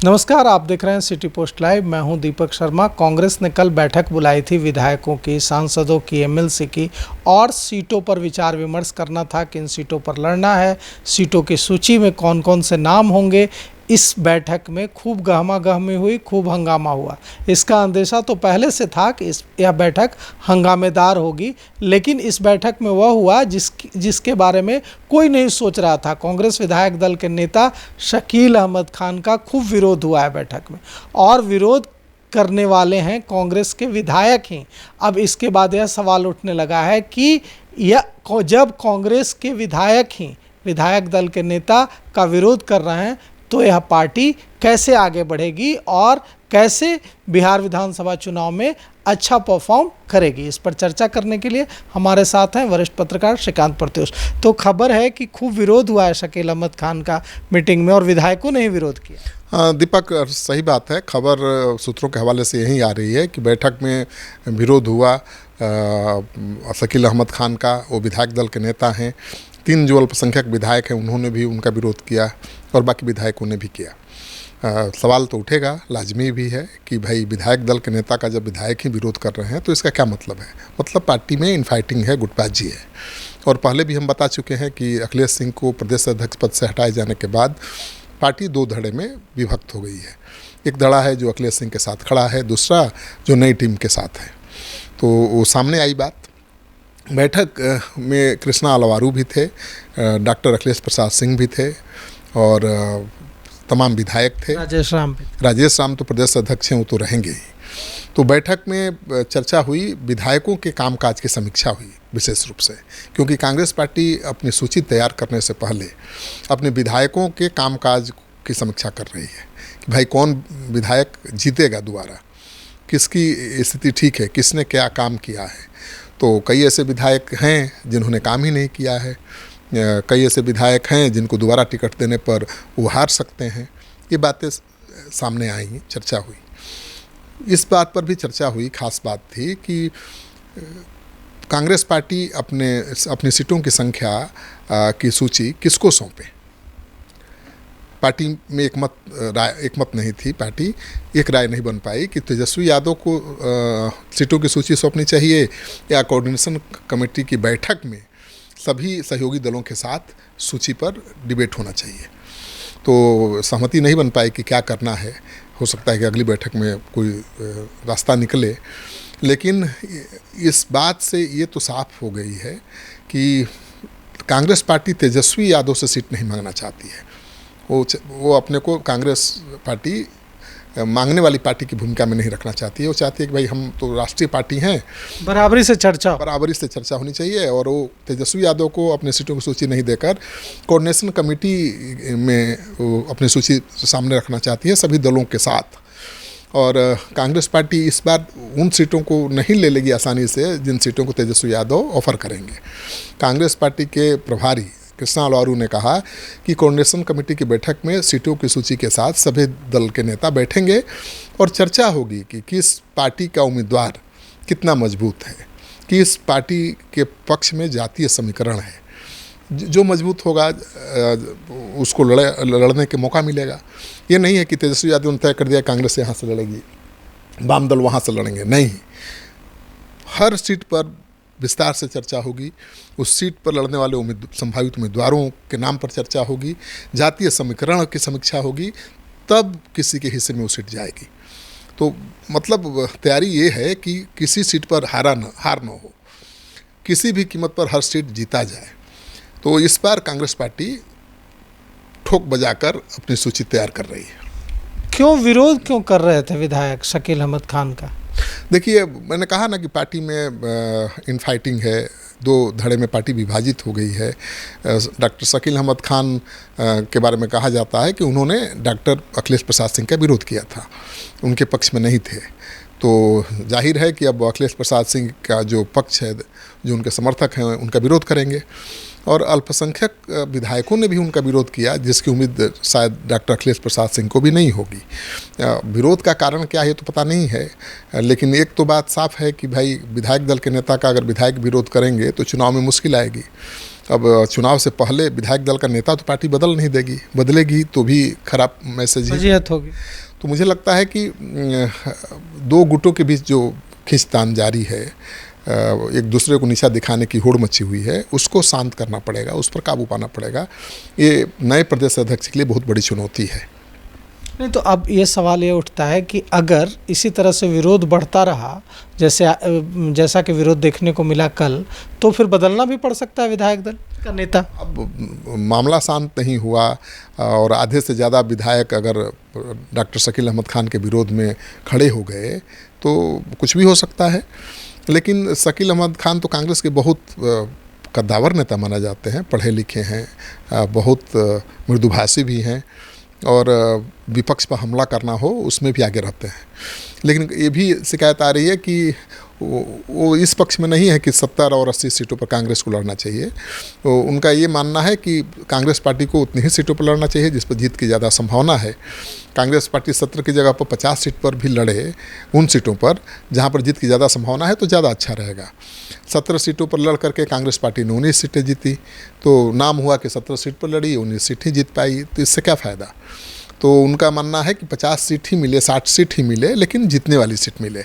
नमस्कार, आप देख रहे हैं सिटी पोस्ट लाइव। मैं हूं दीपक शर्मा। कांग्रेस ने कल बैठक बुलाई थी विधायकों की, सांसदों की, एमएलसी की, और सीटों पर विचार विमर्श करना था। किन सीटों पर लड़ना है, सीटों की सूची में कौन कौन से नाम होंगे। इस बैठक में खूब गहमा-गहमी हुई, खूब हंगामा हुआ। इसका अंदेशा तो पहले से था कि यह बैठक हंगामेदार होगी, लेकिन इस बैठक में वह हुआ जिसके बारे में कोई नहीं सोच रहा था। कांग्रेस विधायक दल के नेता शकील अहमद खान का खूब विरोध हुआ है बैठक में, और विरोध करने वाले हैं कांग्रेस के विधायक ही। अब इसके बाद यह सवाल उठने लगा है कि जब कांग्रेस के विधायक ही विधायक दल के नेता का विरोध कर रहे हैं, तो यह पार्टी कैसे आगे बढ़ेगी और कैसे बिहार विधानसभा चुनाव में अच्छा परफॉर्म करेगी। इस पर चर्चा करने के लिए हमारे साथ हैं वरिष्ठ पत्रकार श्रीकांत प्रत्युष। तो खबर है कि खूब विरोध हुआ है शकील अहमद खान का मीटिंग में, और विधायकों ने ही विरोध किया। दीपक, सही बात है। खबर सूत्रों के हवाले से यही आ रही है कि बैठक में विरोध हुआ शकील अहमद खान का। वो विधायक दल के नेता हैं। 3 जो अल्पसंख्यक विधायक हैं उन्होंने भी उनका विरोध किया और बाकी विधायकों ने भी किया। सवाल तो उठेगा, लाजमी भी है कि भाई विधायक दल के नेता का जब विधायक ही विरोध कर रहे हैं तो इसका क्या मतलब है। मतलब पार्टी में इनफाइटिंग है, गुटबाजी है। और पहले भी हम बता चुके हैं कि अखिलेश सिंह को प्रदेश अध्यक्ष पद से हटाए जाने के बाद पार्टी 2 धड़े में विभक्त हो गई है। एक धड़ा है जो अखिलेश सिंह के साथ खड़ा है, दूसरा जो नई टीम के साथ है। तो वो सामने आई बात। बैठक में कृष्णा अलवारू भी थे, डॉक्टर अखिलेश प्रसाद सिंह भी थे, और तमाम विधायक थे। राजेश राम तो प्रदेश अध्यक्ष हैं, वो तो रहेंगे ही। तो बैठक में चर्चा हुई, विधायकों के कामकाज की समीक्षा हुई विशेष रूप से, क्योंकि कांग्रेस पार्टी अपनी सूची तैयार करने से पहले अपने विधायकों के कामकाज की समीक्षा कर रही है कि भाई कौन विधायक जीतेगा दोबारा, किसकी स्थिति ठीक है, किसने क्या काम किया है। तो कई ऐसे विधायक हैं जिन्होंने काम ही नहीं किया है, कई ऐसे विधायक हैं जिनको दोबारा टिकट देने पर वो हार सकते हैं। ये बातें सामने आई, चर्चा हुई। इस बात पर भी चर्चा हुई, खास बात थी कि कांग्रेस पार्टी अपनी सीटों की संख्या की सूची किसको सौंपे। पार्टी में एक मत नहीं थी। पार्टी एक राय नहीं बन पाई कि तेजस्वी यादव को सीटों की सूची सौंपनी चाहिए या कोऑर्डिनेशन कमेटी की बैठक में सभी सहयोगी दलों के साथ सूची पर डिबेट होना चाहिए। तो सहमति नहीं बन पाई कि क्या करना है। हो सकता है कि अगली बैठक में कोई रास्ता निकले, लेकिन इस बात से ये तो साफ हो गई है कि कांग्रेस पार्टी तेजस्वी यादव से सीट नहीं मांगना चाहती है। वो अपने को कांग्रेस पार्टी मांगने वाली पार्टी की भूमिका में नहीं रखना चाहती है। वो चाहती है कि भाई हम तो राष्ट्रीय पार्टी हैं, बराबरी से चर्चा होनी चाहिए। और वो तेजस्वी यादव को अपनी सीटों की सूची नहीं देकर कोऑर्डिनेशन कमेटी में वो अपनी सूची सामने रखना चाहती है सभी दलों के साथ। और कांग्रेस पार्टी इस बार उन सीटों को नहीं ले लेगी आसानी से जिन सीटों को तेजस्वी यादव ऑफर करेंगे। कांग्रेस पार्टी के प्रभारी कृष्णा अलवारू ने कहा कि कोऑर्डिनेशन कमेटी की बैठक में सीटों की सूची के साथ सभी दल के नेता बैठेंगे और चर्चा होगी कि किस पार्टी का उम्मीदवार कितना मजबूत है, किस पार्टी के पक्ष में जातीय समीकरण है। जो मजबूत होगा उसको लड़ने के मौका मिलेगा। ये नहीं है कि तेजस्वी यादव ने तय कर दिया कांग्रेस यहाँ से लड़ेगी, वाम दल वहाँ से लड़ेंगे। नहीं, हर सीट पर विस्तार से चर्चा होगी। उस सीट पर लड़ने वाले संभावित उम्मीदवारों के नाम पर चर्चा होगी, जातीय समीकरण की समीक्षा होगी, तब किसी के हिस्से में वो सीट जाएगी। तो मतलब तैयारी ये है कि किसी सीट पर हार न हो, किसी भी कीमत पर हर सीट जीता जाए। तो इस बार कांग्रेस पार्टी ठोक बजाकर अपनी सूची तैयार कर रही है। विरोध क्यों कर रहे थे विधायक शकील अहमद खान का? देखिए, मैंने कहा ना कि पार्टी में इनफाइटिंग है, 2 धड़े में पार्टी विभाजित हो गई है। डॉक्टर शकील अहमद खान के बारे में कहा जाता है कि उन्होंने डॉक्टर अखिलेश प्रसाद सिंह का विरोध किया था, उनके पक्ष में नहीं थे। तो जाहिर है कि अब अखिलेश प्रसाद सिंह का जो पक्ष है, जो उनके समर्थक हैं, उनका विरोध करेंगे। और अल्पसंख्यक विधायकों ने भी उनका विरोध किया, जिसकी उम्मीद शायद डॉक्टर अखिलेश प्रसाद सिंह को भी नहीं होगी। विरोध का कारण क्या है तो पता नहीं है, लेकिन एक तो बात साफ है कि भाई विधायक दल के नेता का अगर विधायक विरोध करेंगे तो चुनाव में मुश्किल आएगी। अब चुनाव से पहले विधायक दल का नेता तो पार्टी बदल नहीं देगी, बदलेगी तो भी खराब मैसेज ही वजीहत होगी। तो मुझे लगता है कि दो गुटों के बीच जो खींचतान जारी है, एक दूसरे को नीचा दिखाने की होड़ मची हुई है, उसको शांत करना पड़ेगा, उस पर काबू पाना पड़ेगा। ये नए प्रदेश अध्यक्ष के लिए बहुत बड़ी चुनौती है। नहीं तो अब ये सवाल ये उठता है कि अगर इसी तरह से विरोध बढ़ता रहा जैसा कि विरोध देखने को मिला कल, तो फिर बदलना भी पड़ सकता है विधायक दल का नेता। अब मामला शांत नहीं हुआ और आधे से ज़्यादा विधायक अगर डॉक्टर शकील अहमद खान के विरोध में खड़े हो गए तो कुछ भी हो सकता है। लेकिन शकील अहमद खान तो कांग्रेस के बहुत कद्दावर नेता माना जाते हैं, पढ़े लिखे हैं, बहुत मृदुभाषी भी हैं और विपक्ष पर हमला करना हो उसमें भी आगे रहते हैं। लेकिन ये भी शिकायत आ रही है कि वो इस पक्ष में नहीं है कि 70 और 80 सीटों पर कांग्रेस को लड़ना चाहिए। तो उनका ये मानना है कि कांग्रेस पार्टी को उतनी ही सीटों पर लड़ना चाहिए जिस पर जीत की ज़्यादा संभावना है। कांग्रेस पार्टी 70 की जगह पर 50 सीट पर भी लड़े, उन सीटों पर जहाँ पर जीत की ज़्यादा संभावना है तो ज़्यादा अच्छा रहेगा। 17 सीटों पर लड़ करके कांग्रेस पार्टी ने 19 सीटें जीती, तो नाम हुआ कि 17 सीट पर लड़ी, 19 सीट ही जीत पाई, तो इससे क्या फ़ायदा। तो उनका मानना है कि 50 सीट ही मिले, 60 सीट ही मिले, लेकिन जीतने वाली सीट मिले।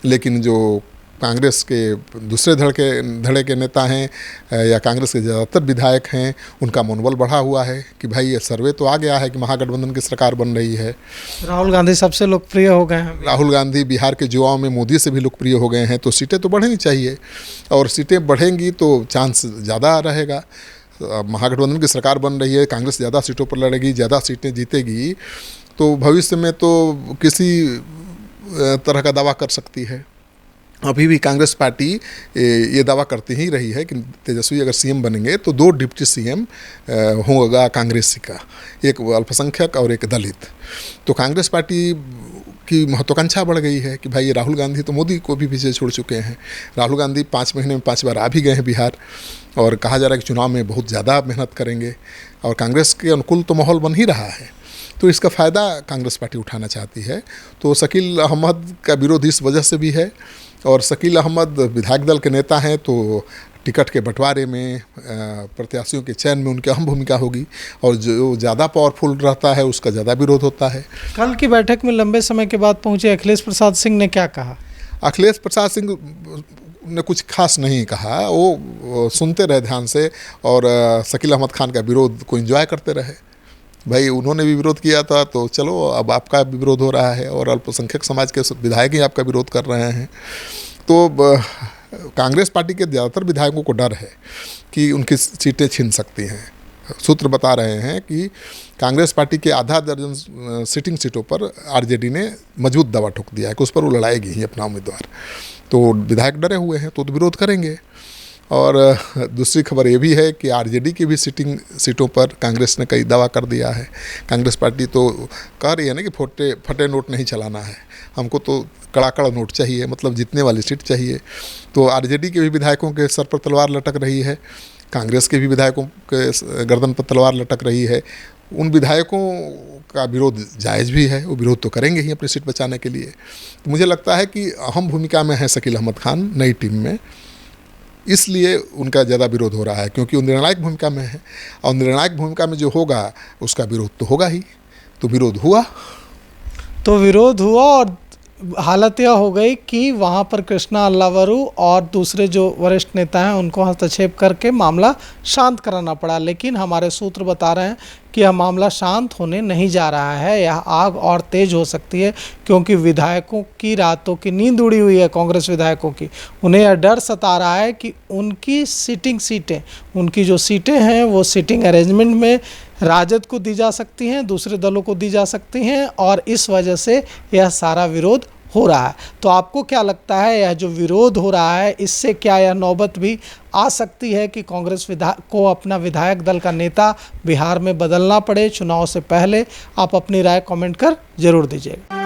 लेकिन जो कांग्रेस के दूसरे धड़े के नेता हैं या कांग्रेस के ज़्यादातर विधायक हैं, उनका मनोबल बढ़ा हुआ है कि भाई ये सर्वे तो आ गया है कि महागठबंधन की सरकार बन रही है। राहुल गांधी सबसे लोकप्रिय हो गए हैं। राहुल गांधी बिहार के युवाओं में मोदी से भी लोकप्रिय हो गए हैं, तो सीटें तो बढ़नी चाहिए और सीटें बढ़ेंगी तो चांस ज़्यादा रहेगा। महागठबंधन की सरकार बन रही है, कांग्रेस ज़्यादा सीटों पर लड़ेगी, ज़्यादा सीटें जीतेगी, तो भविष्य में तो किसी तरह का दावा कर सकती है। अभी भी कांग्रेस पार्टी ये दावा करती ही रही है कि तेजस्वी अगर सीएम बनेंगे तो 2 डिप्टी सीएम होगा कांग्रेसी का, एक अल्पसंख्यक और एक दलित। तो कांग्रेस पार्टी की महत्वाकांक्षा बढ़ गई है कि भाई राहुल गांधी तो मोदी को भी पीछे छोड़ चुके हैं। राहुल गांधी 5 महीने में 5 बार आ भी गए हैं बिहार और कहा जा रहा है कि चुनाव में बहुत ज़्यादा मेहनत करेंगे और कांग्रेस के अनुकूल तो माहौल बन ही रहा है, तो इसका फ़ायदा कांग्रेस पार्टी उठाना चाहती है। तो शकील अहमद का विरोध इस वजह से भी है और शकील अहमद विधायक दल के नेता हैं, तो टिकट के बंटवारे में, प्रत्याशियों के चयन में उनकी अहम भूमिका होगी और जो ज़्यादा पावरफुल रहता है उसका ज़्यादा विरोध होता है। कल की बैठक में लंबे समय के बाद पहुंचे अखिलेश प्रसाद सिंह ने क्या कहा? अखिलेश प्रसाद सिंह ने कुछ खास नहीं कहा, वो सुनते रहे ध्यान से और शकील अहमद खान का विरोध को एंजॉय करते रहे। भाई उन्होंने भी विरोध किया था तो चलो अब आपका भी विरोध हो रहा है और अल्पसंख्यक समाज के विधायक ही आपका विरोध कर रहे हैं। तो कांग्रेस पार्टी के ज़्यादातर विधायकों को डर है कि उनकी सीटें छीन सकती हैं। सूत्र बता रहे हैं कि कांग्रेस पार्टी के आधा दर्जन सिटिंग सीटों पर आरजेडी ने मजबूत दावा ठोक दिया है कि उस पर वो लड़ाएगी ही अपना उम्मीदवार। तो विधायक डरे हुए हैं तो विरोध करेंगे। और दूसरी खबर ये भी है कि आरजेडी की भी सिटिंग सीटों पर कांग्रेस ने कई दावा कर दिया है। कांग्रेस पार्टी तो कह रही है ना कि फटे नोट नहीं चलाना है, हमको तो कड़ाकड़ नोट चाहिए, मतलब जीतने वाली सीट चाहिए। तो आरजेडी के भी विधायकों के सर पर तलवार लटक रही है, कांग्रेस के भी विधायकों के गर्दन पर तलवार लटक रही है। उन विधायकों का विरोध जायज़ भी है, वो विरोध तो करेंगे ही अपनी सीट बचाने के लिए। तो मुझे लगता है कि अहम भूमिका में है शकील अहमद खान नई टीम में, इसलिए उनका ज़्यादा विरोध हो रहा है क्योंकि वो निर्णायक भूमिका में है और निर्णायक भूमिका में जो होगा उसका विरोध तो होगा ही। तो विरोध हुआ और हालत यह हो गई कि वहाँ पर कृष्णा अल्लावरू और दूसरे जो वरिष्ठ नेता हैं उनको हस्तक्षेप करके मामला शांत कराना पड़ा। लेकिन हमारे सूत्र बता रहे हैं कि यह मामला शांत होने नहीं जा रहा है, यह आग और तेज हो सकती है क्योंकि विधायकों की रातों की नींद उड़ी हुई है। कांग्रेस विधायकों की उन्हें यह डर सता रहा है कि उनकी सीटें उनकी जो सीटें हैं वो सीटिंग अरेंजमेंट में राजद को दी जा सकती हैं, दूसरे दलों को दी जा सकती हैं और इस वजह से यह सारा विरोध हो रहा है। तो आपको क्या लगता है यह जो विरोध हो रहा है इससे क्या यह नौबत भी आ सकती है कि कांग्रेस को अपना विधायक दल का नेता बिहार में बदलना पड़े चुनाव से पहले? आप अपनी राय कमेंट कर जरूर दीजिएगा।